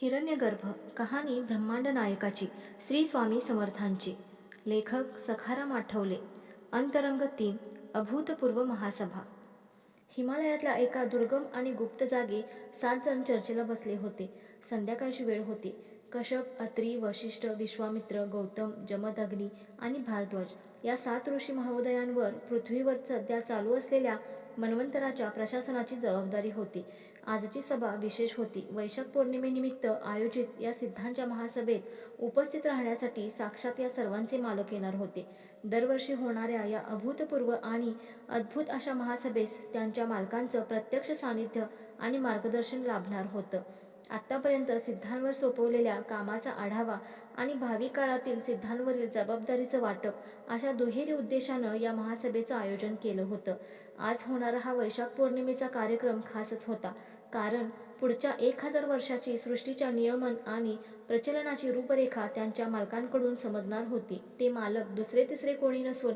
हिरण्यगर्भ कहाणी ब्रह्मांड नायकाची श्री स्वामी समर्थांची. लेखक सखाराम आठवले. अंतरंग 3 अभूतपूर्व महासभा. हिमालयातल्या एका दुर्गम आणि गुप्त जागी 7 जण चर्चेला बसले होते. संध्याकाळची वेळ होती. कश्यप, अत्री, वशिष्ठ, विश्वामित्र, गौतम, जमदग्नी आणि भारद्वाज या 7 ऋषी महोदयांवर पृथ्वीवर सध्या चालू असलेल्या मन्वंतराच्या प्रशासनाची जबाबदारी होती. आजची सभा विशेष होती. वैशाख पौर्णिमेनिमित्त आयोजित या सिद्धांच्या महासभेत उपस्थित राहण्यासाठी साक्षात या सर्वांचे मालक येणार होते. दरवर्षी होणाऱ्या या अभूतपूर्व आणि अद्भुत अशा महासभेस त्यांच्या मालकांचं प्रत्यक्ष सानिध्य आणि मार्गदर्शन लाभणार होतं. आत्तापर्यंत सिद्धांवर सोपवलेल्या कामाचा आढावा आणि भावी काळातील सिद्धांवरील जबाबदारीचं वाटप अशा दुहेरी उद्देशानं या महासभेचं आयोजन केलं होतं. आज होणारा हा वैशाख पौर्णिमेचा कार्यक्रम खासच होता. कारण पुढच्या 1000 वर्षाची सृष्टीच्या नियमन आणि प्रचलनाची रूपरेखा त्यांच्या मालकांकडून समजणार होती. ते मालक दुसरे तिसरे कोणी नसून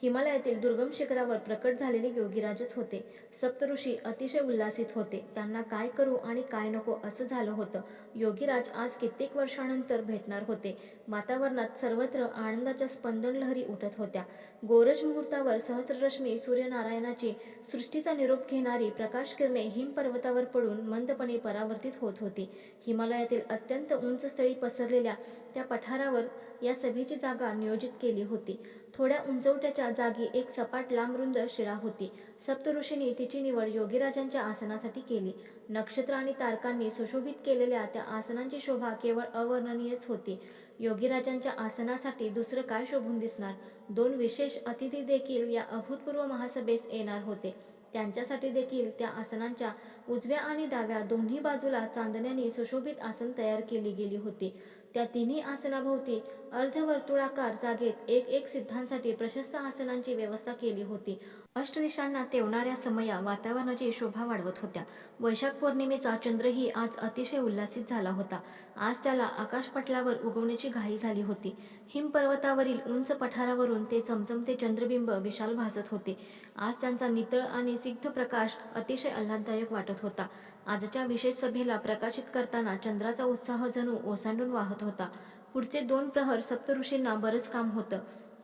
हिमालयातील दुर्गम शिखरावर प्रकट झालेले योगीराजच होते. सप्तऋषी अतिशय उल्हासित होते. त्यांना काय करू आणि काय नको असं झालं होतं. योगीराज आज कित्येक वर्षानंतर भेटणार होते. वातावरणात सर्वत्र आनंदाच्या स्पंदन लहरी उठत होत्या. गोरज मुहूर्तावर सहस्ररश्मी सूर्यनारायणाची सृष्टीचा निरोप घेणारी प्रकाश किरणे हिमपर्वतावर पडून मंदपणे परावर्तित होत होती. हिमालयातील अत्यंत उंच स्थळी पसरलेल्या त्या पठारावर या सभेची जागा नियोजित केली होती. थोड्या उंचवट्याच्या जागी एक सपाट लांबरुंद शिळा होती. सप्तऋषींनी तिची निवड योगीराजांच्या आसनासाठी केली. नक्षत्र आणि तारकांनी सुशोभित केलेल्या त्या आसनांची शोभा केवळ अवर्णनीयच होती. योगीराजांच्या आसनासाठी दुसरं काय शोभून दिसणार. 2 विशेष अतिथी देखील या अभूतपूर्व महासभेस येणार होते. त्यांच्यासाठी देखील त्या आसनांच्या उजव्या आणि डाव्या दोन्ही बाजूला चांदण्याने सुशोभित आसन तयार केली गेली होती. त्या तिन्ही आसनाभोवती अर्धवर्तुळाकार जागेत एक सिद्धांसाठी प्रशस्त आसनांची व्यवस्था केली होती. अष्टदिशांना तेवणाऱ्या समया वातावरणाची शोभा वाढवत होत्या. वैशाख पौर्णिमेचा चंद्रही आज अतिशय उल्हासित झाला होता. आज त्याला आकाशपटलावर उगवण्याची घाई झाली होती. हिमपर्वतावरील उंच पठारावरून ते चमचमते चंद्रबिंब विशाल भासत होते. आज त्यांचा नितळ आणि सिग्ध प्रकाश अतिशय आल्हाददायक वाटत होता. आजच्या विशेष सभेला प्रकाशित करताना चंद्राचा उत्साह जणू ओसांडून वाहत होता. पुढचे 2 प्रहर सप्तऋषींना बरंच काम होतं.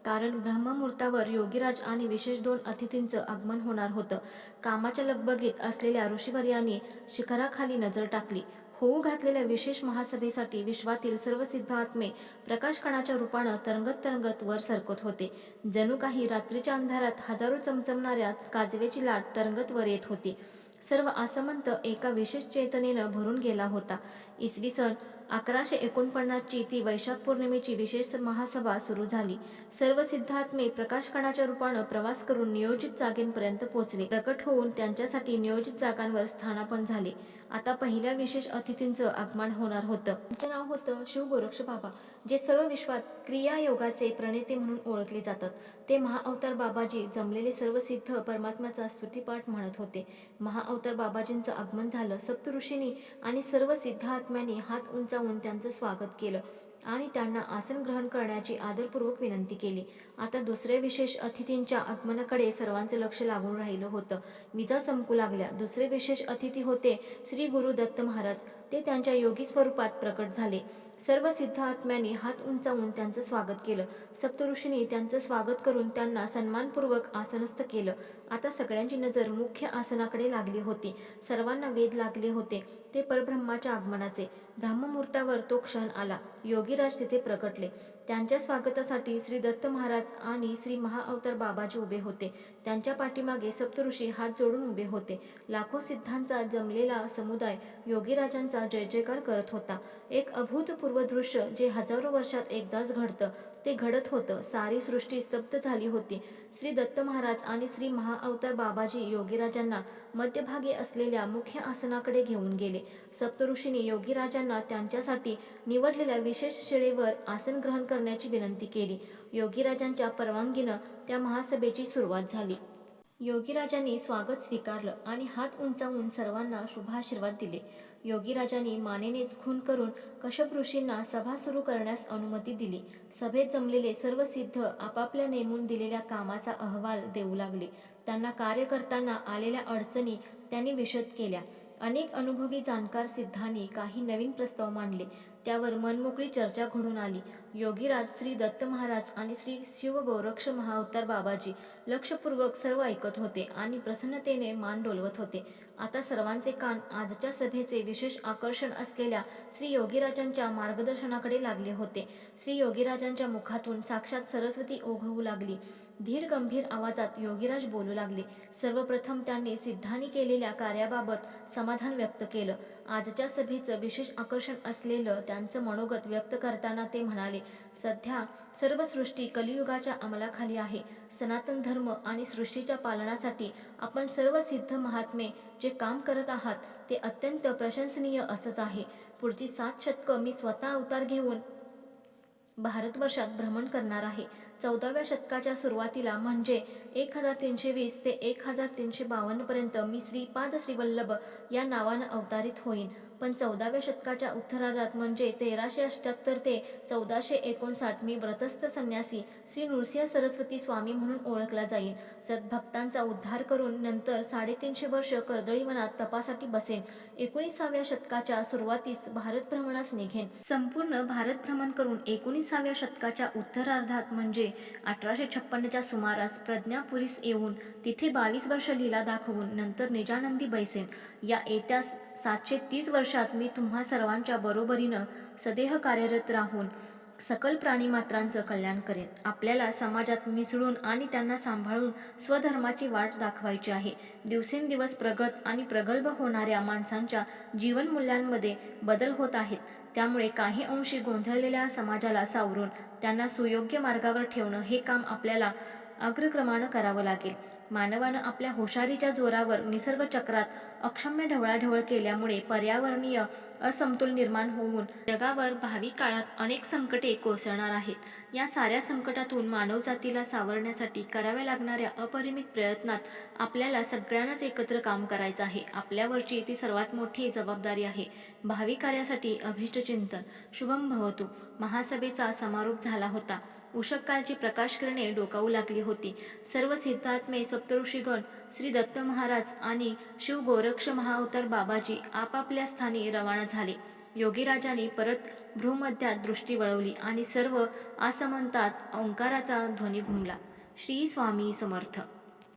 कारण ब्रह्ममुहूर्तावर योगीराज आणि विशेष 2 अतिथींचं आगमन होणार होतं. कामाच्या लगबगीत असलेल्या ऋषीवर्यांनी शिखराखाली नजर टाकली. होऊ घातलेल्या विशेष महासभेसाठी विश्वातील सर्व सिद्धात्मे प्रकाशकणाच्या रूपानं तरंगत तरंगत वर सरकत होते. जणू काही रात्रीच्या अंधारात हजारो चमचमणाऱ्या काजव्याची लाट तरंगत वर येत होती. सर्व आसमंत एका विशेष चेतनेनं भरून गेला होता. इसवी सन 1149ची ती वैशाख पौर्णिमेची विशेष महासभा सुरू झाली. सर्व सिद्धात्मे प्रकाशकणाच्या रूपानं प्रवास करून नियोजित जागेपर्यंत पोहोचले. प्रकट होऊन त्यांच्यासाठी नियोजित जागांवर स्थानापन्न झाले. आता पहिल्या विशेष अतिथींचं आगमन होणार होतं. त्यांचं नाव होतं शिवगोरक्ष बाबा, जे सर्व विश्वात क्रियायोगाचे प्रणेते म्हणून ओळखले जातात. ते महाअवतार बाबाजी जमलेले सर्व सिद्ध परमात्म्याचा स्तुतिपाठ म्हणत होते. महाअवतार बाबाजींचं आगमन झालं. सप्तऋषींनी आणि सर्व सिद्धात्म्यांनी हात उंचावून त्यांचं स्वागत केलं आणि त्यांना आसन ग्रहण करण्याची आदरपूर्वक विनंती केली. आता दुसऱ्या विशेष अतिथींच्या आगमनाकडे सर्वांचं लक्ष लागून राहिलं होतं. विजा चमकू लागल्या. दुसरे विशेष अतिथी होते श्री गुरु दत्त महाराज. ते त्यांच्या योगी स्वरूपात प्रकट झाले. सर्व सिद्धात्म्यांनी हात उंचावून त्यांचं स्वागत केलं. सप्तऋषींनी त्यांचं स्वागत करून त्यांना सन्मानपूर्वक आसनस्थ केलं. आता सगळ्यांची नजर मुख्य आसनाकडे लागली होती. सर्वांना वेध लागले होते ते परब्रह्माच्या आगमनाचे. ब्रह्ममुहूर्तावर तो क्षण आला. योगीराज तिथे प्रकटले. त्यांच्या स्वागतासाठी श्री दत्त महाराज आणि श्री महाअवतार बाबाजी उभे होते. त्यांच्या पाठीमागे सप्तऋषी हात जोडून उभे होते. लाखो सिद्धांचा जमलेला समुदाय योगीराजांचा जय जयकार करत होता. एक अभूतपूर्व दृश्य जे हजारो वर्षात एकदाच घडतं ते घडत होतं. सारी सृष्टी स्तब्ध झाली होती. श्री दत्त महाराज आणि श्री महाअवतार बाबाजी योगीराजांना मध्यभागी असलेल्या मुख्य आसनाकडे घेऊन गेले. सप्तऋषींनी योगीराजांना त्यांच्यासाठी निवडलेल्या विशेष शिळेवर आसन ग्रहण करण्याची विनंती केली. योगीराजांच्या परवानगीनं त्या महासभेची सुरुवात झाली. योगीराजांनी स्वागत स्वीकारलं आणि हात उंचावून सर्वांना शुभाशीर्वाद दिले. योगीराजांनी मानेनेच खून करून कश्यप ऋषींना सभा सुरू करण्यास अनुमती दिली. सभेत जमलेले सर्व सिद्ध आपापल्या नेमून दिलेल्या कामाचा अहवाल देऊ लागले. त्यांना कार्य करताना आलेल्या अडचणी त्यांनी विशद केल्या. अनेक अनुभवी जाणकार सिद्धांनी काही नवीन प्रस्ताव मांडले. त्यावर मनमोकळी चर्चा घडून आली. योगीराज, श्री दत्त महाराज आणि श्री शिवगोरक्ष महाअवतार बाबाजी लक्षपूर्वक सर्व ऐकत होते आणि प्रसन्नतेने मान डोलवत होते. आता सर्वांचे कान आजच्या सभेचे विशेष आकर्षण असलेल्या श्री योगीराजांच्या मार्गदर्शनाकडे लागले होते. श्री योगीराजांच्या मुखातून साक्षात सरस्वती ओघवू लागली. धीर गंभीर आवाजात योगीराज बोलू लागले. सर्वप्रथम त्यांनी सिद्धांनी केलेल्या कार्याबाबत समाधान व्यक्त केलं. आजच्या सभेचं विशेष आकर्षण असलेलं त्यांचं मनोगत व्यक्त करताना ते म्हणाले, सध्या सर्व सृष्टी कलियुगाच्या अंमलाखाली आहे. सनातन धर्म आणि सृष्टीच्या पालनासाठी आपण सर्व सिद्ध महात्मे जे काम करत आहात ते अत्यंत प्रशंसनीय असंच आहे. पुढची 7 शतकं मी स्वतः अवतार घेऊन भारतवर्षात भ्रमण करणार आहे. 14व्या शतकाच्या सुरुवातीला म्हणजे 1320 ते 1352 पर्यंत मी श्रीपाद श्रीवल्लभ या नावानं अवतारित होईन. पण 14व्या शतकाच्या उत्तरार्धात म्हणजे 1378 ते 1459 मी व्रतस्थ संन्यासी श्री नृसिंह सरस्वती स्वामी म्हणून ओळखला जाईन. सद्भक्तांचा उद्धार करून नंतर 350 वर्ष कर्दळीवनात तपासाठी बसेन. 19व्या शतकाच्या सुरुवातीस भारत भ्रमणास निघेन. संपूर्ण भारत भ्रमण करून 19व्या शतकाच्या उत्तरार्धात म्हणजे 1856च्या सुमारास प्रज्ञापुरीस येऊन तिथे 22 वर्ष लीला दाखवून नंतर निजानंदी बैसेन. या येत्या 730 वर्षात मी तुम्हा सर्वांच्या बरोबरीनं सदेह कार्यरत राहून सकल प्राणीमात्रांचं कल्याण करेन. आपल्याला समाजात मिसळून आणि त्यांना सांभाळून स्वधर्माची वाट दाखवायची आहे. दिवसेंदिवस प्रगत आणि प्रगल्भ होणाऱ्या माणसांच्या जीवनमूल्यांमध्ये बदल होत आहेत. त्यामुळे काही अंशी गोंधळलेल्या समाजाला सावरून त्यांना सुयोग्य मार्गावर ठेवणं हे काम आपल्याला अग्रक्रमानं करावं लागेल. मानवानं आपल्या हुशारीच्या जोरावर निसर्गचक्रात अक्षम्य ढवळाढवळ केल्यामुळे पर्यावरणीय असमतोल निर्माण होऊन जगावर भावी काळात अनेक संकटे कोसळणार आहेत. या साऱ्या संकटातून मानवजातीला सावरण्यासाठी कराव्या लागणाऱ्या अपरिमित प्रयत्नात आपल्याला सगळ्यांनाच एकत्र काम करायचं आहे. आपल्यावरची ती सर्वात मोठी जबाबदारी आहे. भावी कार्यासाठी अभीष्टचिंतन. शुभम भवतु. महासभेचा समारोप झाला होता. उषःकाळची प्रकाशकिरणे डोकावू लागली होती. सर्व सिद्धात्मे, सप्तऋषीगण, श्री दत्त महाराज आणि शिव गोरक्ष महाअवतार बाबाजी आपापल्या स्थानी रवाना झाले. योगीराजांनी परत भ्रूमध्यात दृष्टी वळवली आणि सर्व आसमंतात ओंकाराचा ध्वनी घुमला. श्री स्वामी समर्थ.